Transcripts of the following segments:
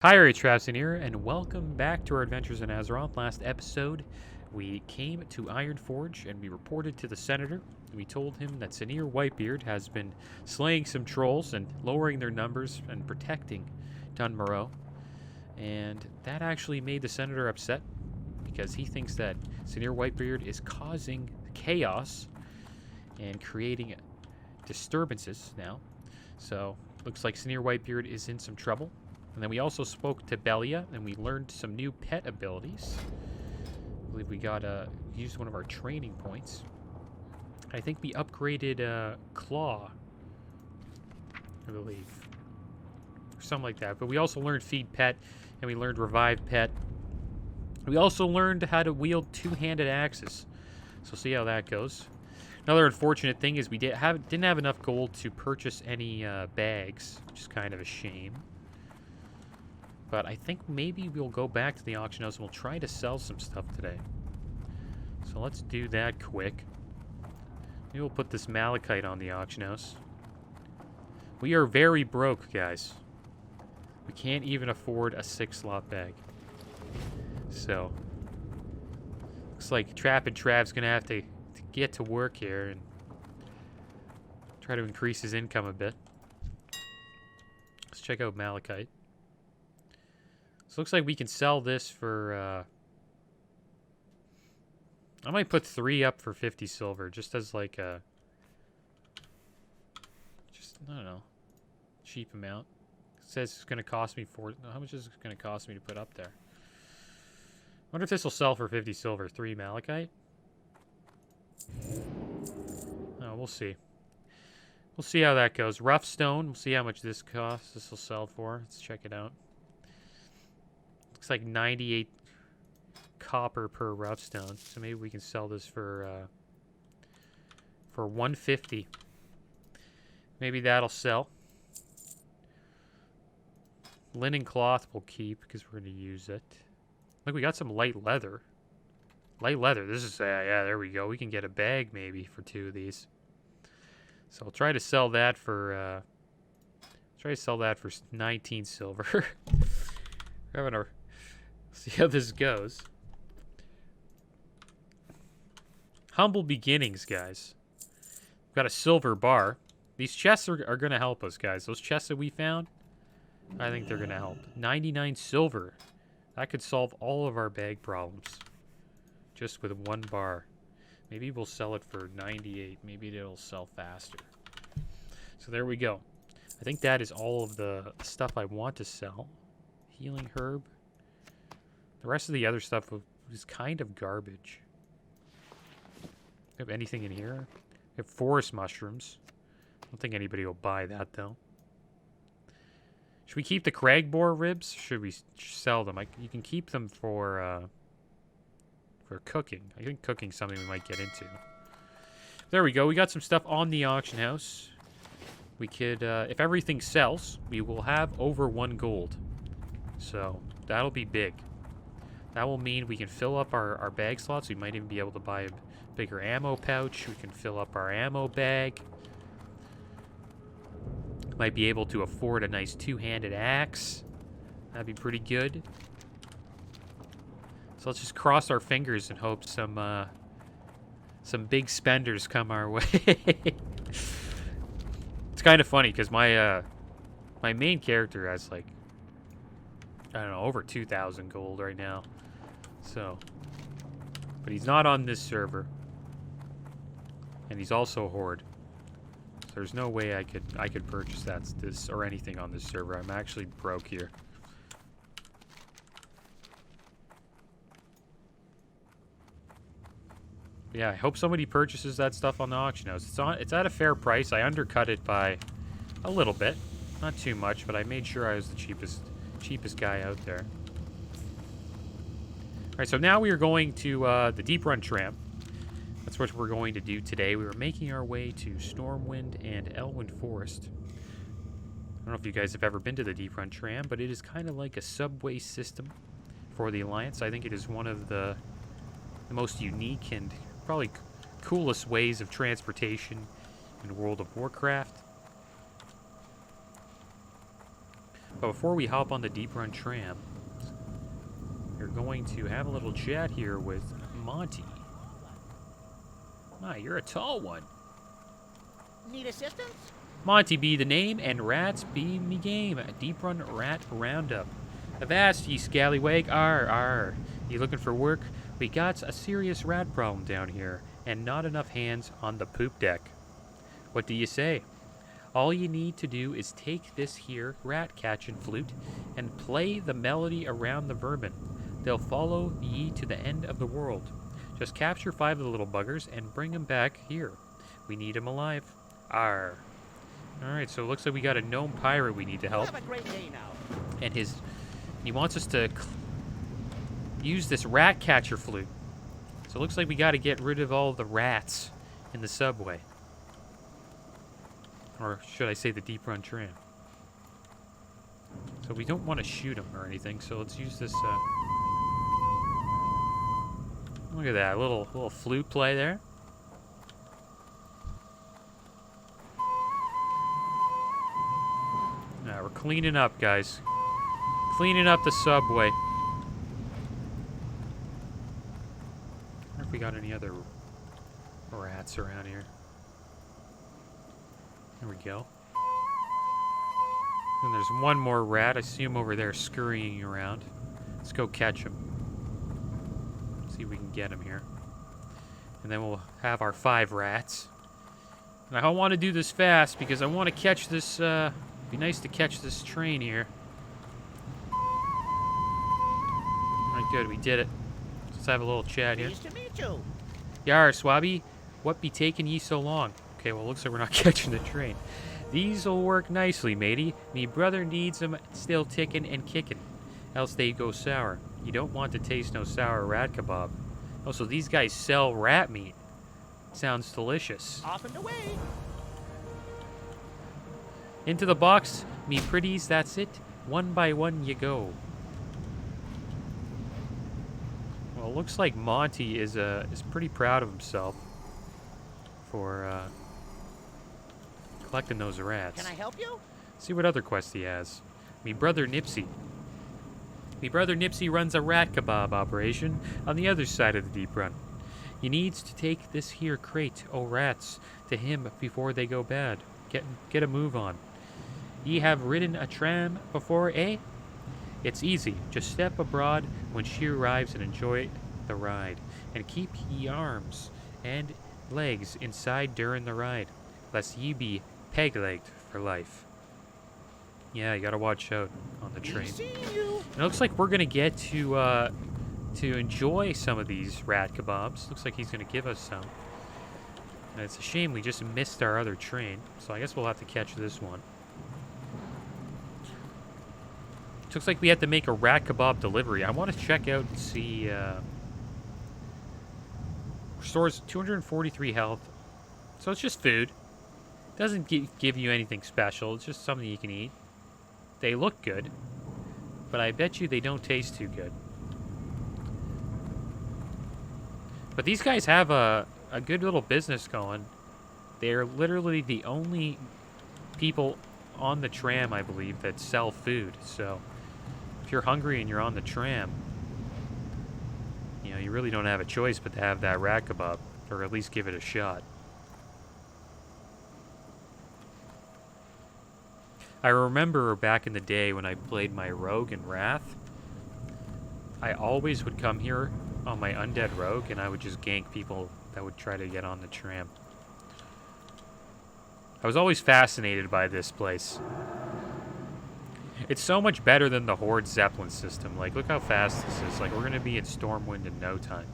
Hi, Traps in here, and welcome back to our adventures in Azeroth. Last episode, we came to Ironforge, and we reported to the Senator. We told him that Sinir Whitebeard has been slaying some trolls and lowering their numbers and protecting Dunmoreau. And that actually made the Senator upset, because he thinks that Sinir Whitebeard is causing chaos and creating disturbances now. So, looks like Sinir Whitebeard is in some trouble. And then we also spoke to Belia, and we learned some new pet abilities. I believe we got used one of our training points. I think we upgraded Claw, I believe, or something like that. But we also learned Feed Pet, and we learned Revive Pet. We also learned how to wield two-handed axes. So see how that goes. Another unfortunate thing is we didn't have enough gold to purchase any bags, which is kind of a shame. But I think maybe we'll go back to the auction house and we'll try to sell some stuff today. So let's do that quick. Maybe we'll put this malachite on the auction house. We are very broke, guys. We can't even afford a 6-slot bag. So, looks like Trap and Trav's gonna have to get to work here and try to increase his income a bit. Let's check out malachite. So looks like we can sell this for, I might put 3 up for 50 silver, just as like a, I don't know, cheap amount. It says it's going to cost me how much is it going to cost me to put up there? Wonder if this will sell for 50 silver, 3 malachite? Oh, we'll see. We'll see how that goes. Rough stone, we'll see how much this costs. This will sell for. Let's check it out. Looks like 98 copper per rough stone. So maybe we can sell this for 150. Maybe that'll sell. Linen cloth we'll keep because we're going to use it. Look, we got some light leather. Light leather. This is, yeah, there we go. We can get a bag maybe for 2 of these. So I'll try to sell that for, 19 silver. We're having a... See how this goes. Humble beginnings, guys. We've got a silver bar. These chests are going to help us, guys. Those chests that we found, I think they're going to help. 99 silver. That could solve all of our bag problems. Just with 1 bar. Maybe we'll sell it for 98. Maybe it'll sell faster. So there we go. I think that is all of the stuff I want to sell. Healing herb. The rest of the other stuff was kind of garbage. Have anything in here? We have forest mushrooms. I don't think anybody will buy that, though. Should we keep the cragboar ribs? Or should we sell them? You can keep them for cooking. I think cooking's something we might get into. There we go. We got some stuff on the auction house. We could, if everything sells, we will have over 1 gold. So, that'll be big. That will mean we can fill up our bag slots. We might even be able to buy a bigger ammo pouch. We can fill up our ammo bag. Might be able to afford a nice 2-handed axe. That'd be pretty good. So let's just cross our fingers and hope some big spenders come our way. It's kind of funny because my main character has like, I don't know, over 2,000 gold right now. So, but he's not on this server, and he's also a horde. So there's no way I could purchase this or anything on this server. I'm actually broke here. Yeah, I hope somebody purchases that stuff on the auction house. It's at a fair price. I undercut it by a little bit, not too much, but I made sure I was the cheapest guy out there. Alright, so now we are going to the Deeprun tram. That's what we're going to do today. We were making our way to Stormwind and Elwyn Forest. I don't know if you guys have ever been to the Deeprun tram, but it is kind of like a subway system for the Alliance. I think it is one of the most unique and probably coolest ways of transportation in World of Warcraft. But before we hop on the Deeprun tram, we're going to have a little chat here with Monty. My, you're a tall one. Need assistance? Monty be the name, and rats be me game. Deeprun Rat Roundup. Avast, ye scallywag, arr. You looking for work? We got a serious rat problem down here, and not enough hands on the poop deck. What do you say? All you need to do is take this here rat catching flute and play the melody around the vermin. They'll follow ye to the end of the world. Just capture 5 of the little buggers and bring them back here. We need them alive. Arr. Alright, so it looks like we got a gnome pirate we need to help. Have a great day now. And he wants us to use this rat catcher flute. So it looks like we got to get rid of all the rats in the subway. Or should I say the Deeprun tram. So we don't want to shoot him or anything, so let's use this, look at that, little flute play there. Now we're cleaning up, guys. Cleaning up the subway. I wonder if we got any other rats around here. There we go. And there's one more rat. I see him over there scurrying around. Let's go catch him. See if we can get him here. And then we'll have our 5 rats. And I want to do this fast because I want to catch this, be nice to catch this train here. Alright, good, we did it. Let's have a little chat here. Nice to meet you. Yar, Swabby, what be taking ye so long? Okay, well, looks like we're not catching the train. These'll work nicely, matey. Me brother needs 'em still ticking and kicking, else they go sour. You don't want to taste no sour rat kebab. Oh, so these guys sell rat meat. Sounds delicious. Off and away. Into the box, me pretties, that's it. One by one you go. Well, it looks like Monty is pretty proud of himself for collecting those rats. Can I help you? See what other quest he has. Me brother Nipsey. Me brother Nipsey runs a rat kebab operation on the other side of the Deeprun. He needs to take this here crate o' rats to him before they go bad. Get a move on. Ye have ridden a tram before, eh? It's easy. Just step abroad when she arrives and enjoy the ride. And keep ye arms and legs inside during the ride, lest ye be peg-legged for life. Yeah, you gotta watch out on the train. It looks like we're gonna get to enjoy some of these rat kebabs. Looks like he's gonna give us some. And it's a shame we just missed our other train, so I guess we'll have to catch this one. Looks like we have to make a rat kebab delivery. I want to check out and see. Restores 243 health, so it's just food. Doesn't give you anything special. It's just something you can eat. They look good, but I bet you they don't taste too good. But these guys have a good little business going. They're literally the only people on the tram, I believe, that sell food. So if you're hungry and you're on the tram, you know, you really don't have a choice but to have that rat kebab, or at least give it a shot. I remember back in the day when I played my rogue in Wrath, I always would come here on my undead rogue and I would just gank people that would try to get on the tram. I was always fascinated by this place. It's so much better than the Horde Zeppelin system. Like, look how fast this is. Like, we're going to be in Stormwind in no time.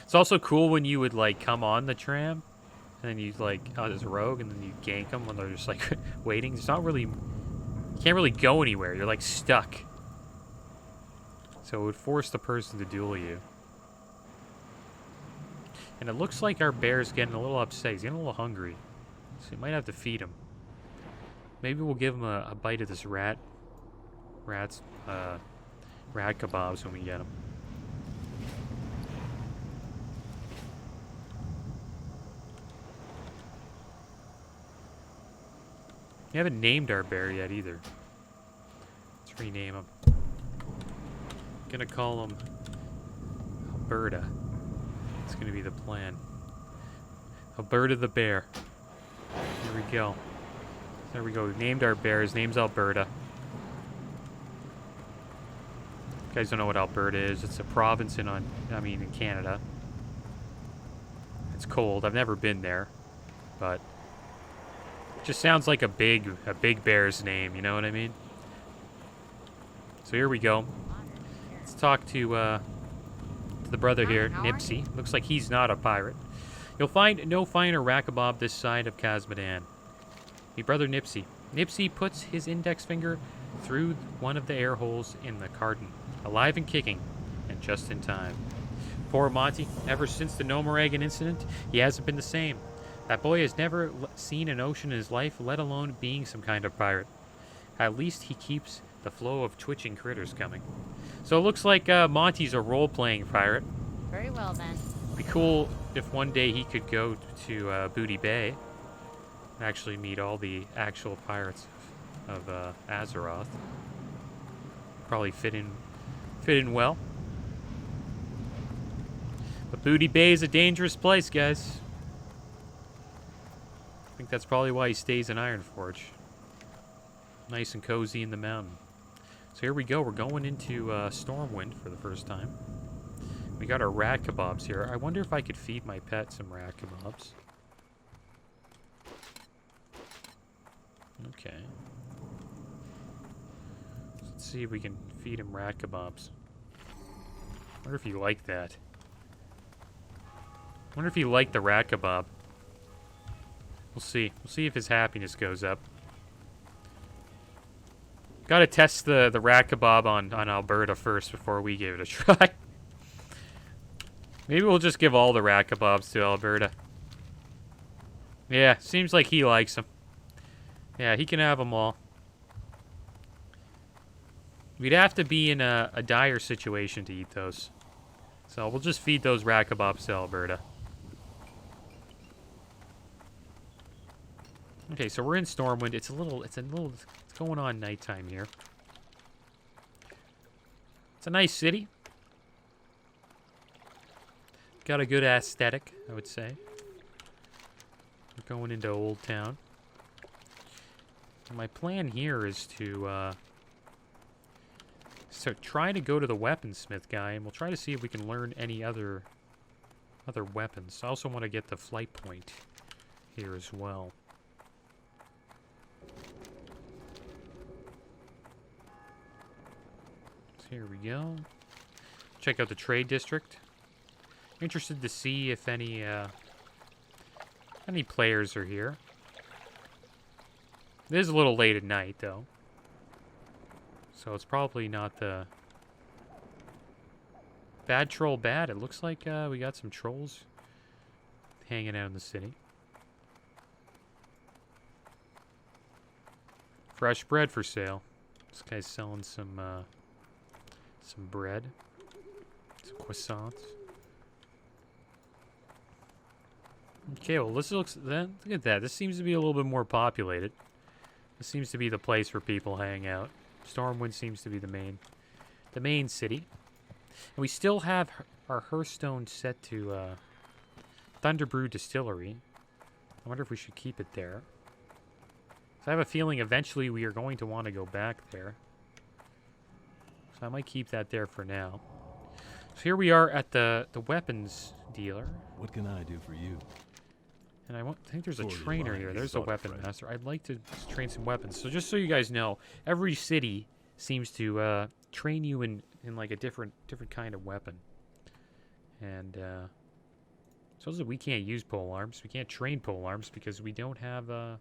It's also cool when you would, like, come on the tram, and then you'd, like, as a rogue, and then you gank them when they're just, like, waiting. It's not really... You can't really go anywhere. You're, like, stuck. So it would force the person to duel you. And it looks like our bear's getting a little upset. He's getting a little hungry. So we might have to feed him. Maybe we'll give him a bite of this rat kebabs when we get him. We haven't named our bear yet either. Let's rename him. Gonna call him Alberta. It's gonna be the plan. Alberta the bear. Here we go. There we go. We've named our bear. His name's Alberta. You guys don't know what Alberta is. It's a province in Canada. It's cold. I've never been there, but it just sounds like a big bear's name. You know what I mean? So here we go. Let's talk to the brother here, Nipsey. Looks like he's not a pirate. You'll find no finer rackabob this side of Kazmadan. Me brother Nipsey. Nipsey puts his index finger through one of the air holes in the carton, alive and kicking, and just in time. Poor Monty. Ever since the Nomoragan incident, he hasn't been the same. That boy has never seen an ocean in his life, let alone being some kind of pirate. At least he keeps the flow of twitching critters coming. So it looks like Monty's a role-playing pirate. Very well, then. Be cool if one day he could go to Booty Bay and actually meet all the actual pirates of Azeroth. Probably fit in well. But Booty Bay is a dangerous place, guys. I think that's probably why he stays in Ironforge. Nice and cozy in the mountain. So here we go. We're going into Stormwind for the first time. We got our rat kebabs here. I wonder if I could feed my pet some rat kebabs. Okay. Let's see if we can feed him rat kebabs. Wonder if he liked that. Wonder if he liked the rat kebab. We'll see. We'll see if his happiness goes up. Gotta test the rat kebab on Alberta first before we give it a try. Maybe we'll just give all the rat kebabs to Alberta. Yeah, seems like he likes them. Yeah, he can have them all. We'd have to be in a dire situation to eat those. So we'll just feed those rat kebabs to Alberta. Okay, so we're in Stormwind. It's going on nighttime here. It's a nice city. Got a good aesthetic, I would say. We're going into Old Town. And my plan here is to try to go to the weaponsmith guy, and we'll try to see if we can learn any other weapons. I also want to get the flight point here as well. So here we go. Check out the trade district. Interested to see if any players are here. It is a little late at night, though. So it's probably not the... Bad troll bad. It looks like we got some trolls hanging out in the city. Fresh bread for sale. This guy's selling some bread. Some croissants. Okay, well, look at that. This seems to be a little bit more populated. This seems to be the place where people hang out. Stormwind seems to be the main city. And we still have our Hearthstone set to Thunderbrew Distillery. I wonder if we should keep it there. So I have a feeling eventually we are going to want to go back there. So I might keep that there for now. So here we are at the weapons dealer. What can I do for you? And I think there's a trainer here. There's a weapon master. I'd like to train some weapons. So just so you guys know, every city seems to train you in like a different kind of weapon. And so we can't use pole arms. We can't train pole arms because we don't have. I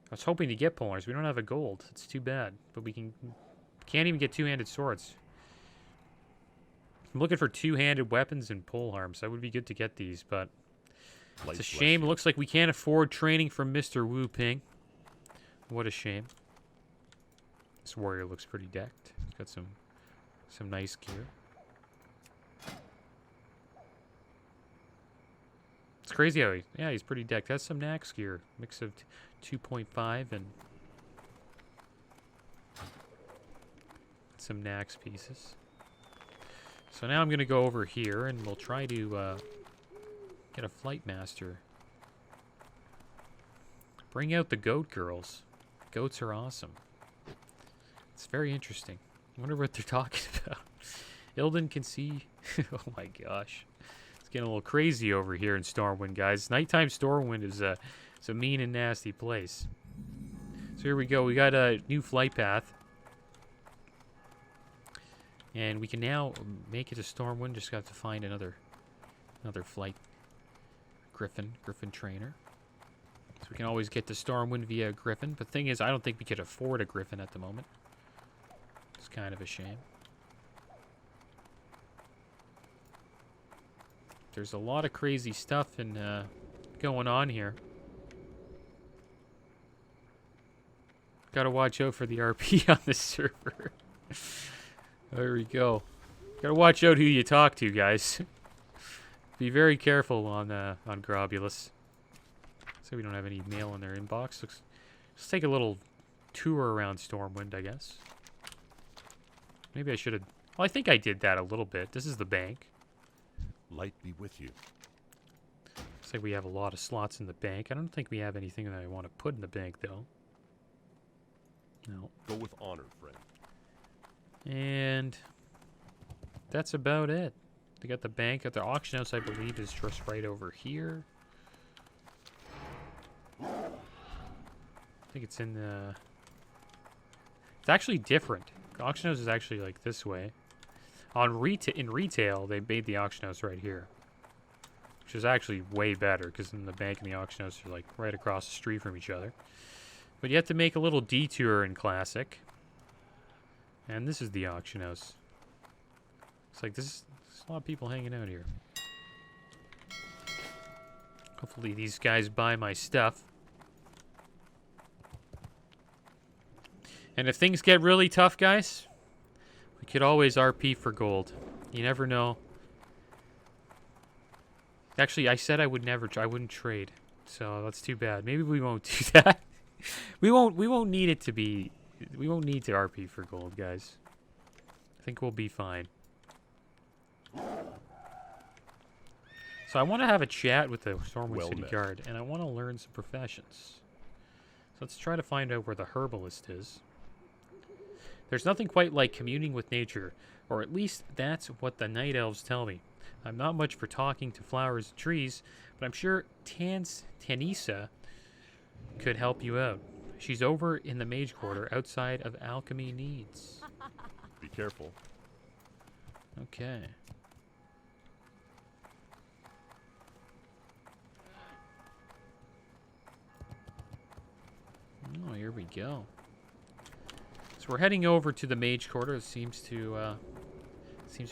was hoping to get pole arms. We don't have a gold. It's too bad. But we can't even get two-handed swords. I'm looking for two-handed weapons and pole arms. That would be good to get these, but. It's a shame. It looks like we can't afford training from Mr. Wu Ping. What a shame. This warrior looks pretty decked. He's got some nice gear. It's crazy how he's pretty decked. That's some Nax gear. Mix of 2.5 and some Nax pieces. So now I'm going to go over here and we'll try to get a flight master. Bring out the goat girls. Goats are awesome. It's very interesting. I wonder what they're talking about. Ilden can see. Oh my gosh. It's getting a little crazy over here in Stormwind, guys. Nighttime Stormwind is it's a mean and nasty place. So here we go. We got a new flight path. And we can now make it to Stormwind. Just got to find another flight Griffin trainer. So we can always get to Stormwind via Griffin. But the thing is, I don't think we could afford a Griffin at the moment. It's kind of a shame. There's a lot of crazy stuff going on here. Gotta watch out for the RP on this server. There we go. Gotta watch out who you talk to, guys. Be very careful on Grobulus. So we don't have any mail in their inbox. Let's take a little tour around Stormwind, I guess. Maybe I should have... Well, I think I did that a little bit. This is the bank. Light be with you. Looks like we have a lot of slots in the bank. I don't think we have anything that I want to put in the bank, though. No. Go with honor, friend. And that's about it. They got the bank at the auction house, I believe, is just right over here. I think it's in the... It's actually different. The auction house is actually like this way. In retail, they made the auction house right here, which is actually way better because then the bank and the auction house are like right across the street from each other. But you have to make a little detour in Classic. And this is the auction house. It's like there's a lot of people hanging out here. Hopefully these guys buy my stuff. And if things get really tough, guys, we could always RP for gold. You never know. Actually, I said I wouldn't trade. So that's too bad. Maybe we won't do that. We won't need it to be... We won't need to RP for gold, guys. I think we'll be fine. So I want to have a chat with the Stormwind City Guard, and I want to learn some professions. So let's try to find out where the herbalist is. There's nothing quite like communing with nature, or at least that's what the night elves tell me. I'm not much for talking to flowers and trees, but I'm sure Tanisa could help you out. She's over in the mage quarter outside of Alchemy Needs. Be careful. Okay. Oh, here we go. So we're heading over to the mage quarter. It seems to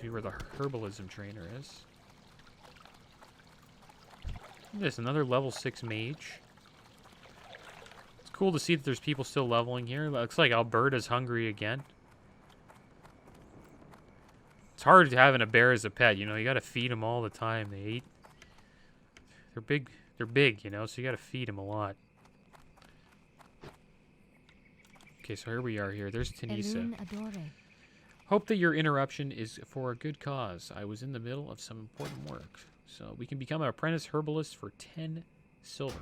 be where the herbalism trainer is. There's another level 6 mage. It's cool to see that there's people still leveling here. Looks like Alberta's hungry again. It's hard having a bear as a pet, you know. You got to feed them all the time. They eat. They're big, you know, so you got to feed them a lot. Okay, so here we are here. There's Tanisa. Hope that your interruption is for a good cause. I was in the middle of some important work. So we can become an apprentice herbalist for 10 silver.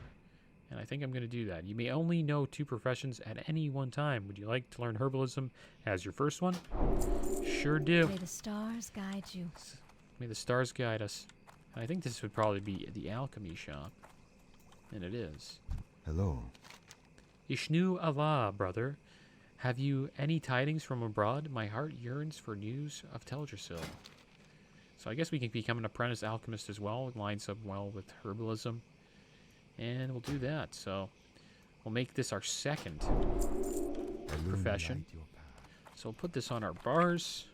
And I think I'm going to do that. You may only know 2 professions at any one time. Would you like to learn herbalism as your first one? Sure do. May the stars guide you. May the stars guide us. And I think this would probably be the alchemy shop. And it is. Hello. Ishnu Allah, brother. Have you any tidings from abroad? My heart yearns for news of Teldrassil. So I guess we can become an apprentice alchemist as well. It lines up well with herbalism. And we'll do that. So we'll make this our second profession. So we'll put this on our bars.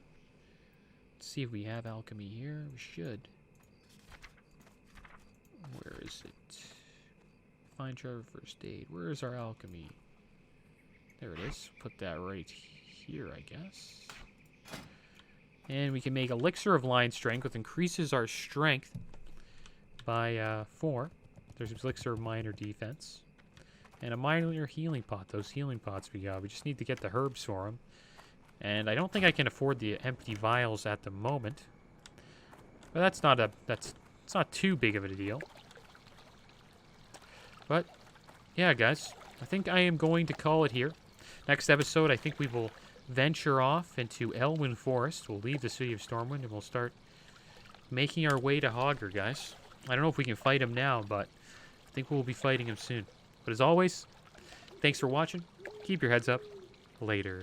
Let's see if we have alchemy here. We should. Where is it? Find Trevor first aid. Where is our alchemy? There it is. Put that right here, I guess. And we can make elixir of line strength, which increases our strength by 4. There's elixir of minor defense. And a minor healing pot. Those healing pots we got. We just need to get the herbs for them. And I don't think I can afford the empty vials at the moment. But it's not too big of a deal. But yeah, guys, I think I am going to call it here. Next episode, I think we will venture off into Elwyn Forest. We'll leave the city of Stormwind and we'll start making our way to Hogger, guys. I don't know if we can fight him now, but I think we'll be fighting him soon. But as always, thanks for watching. Keep your heads up. Later.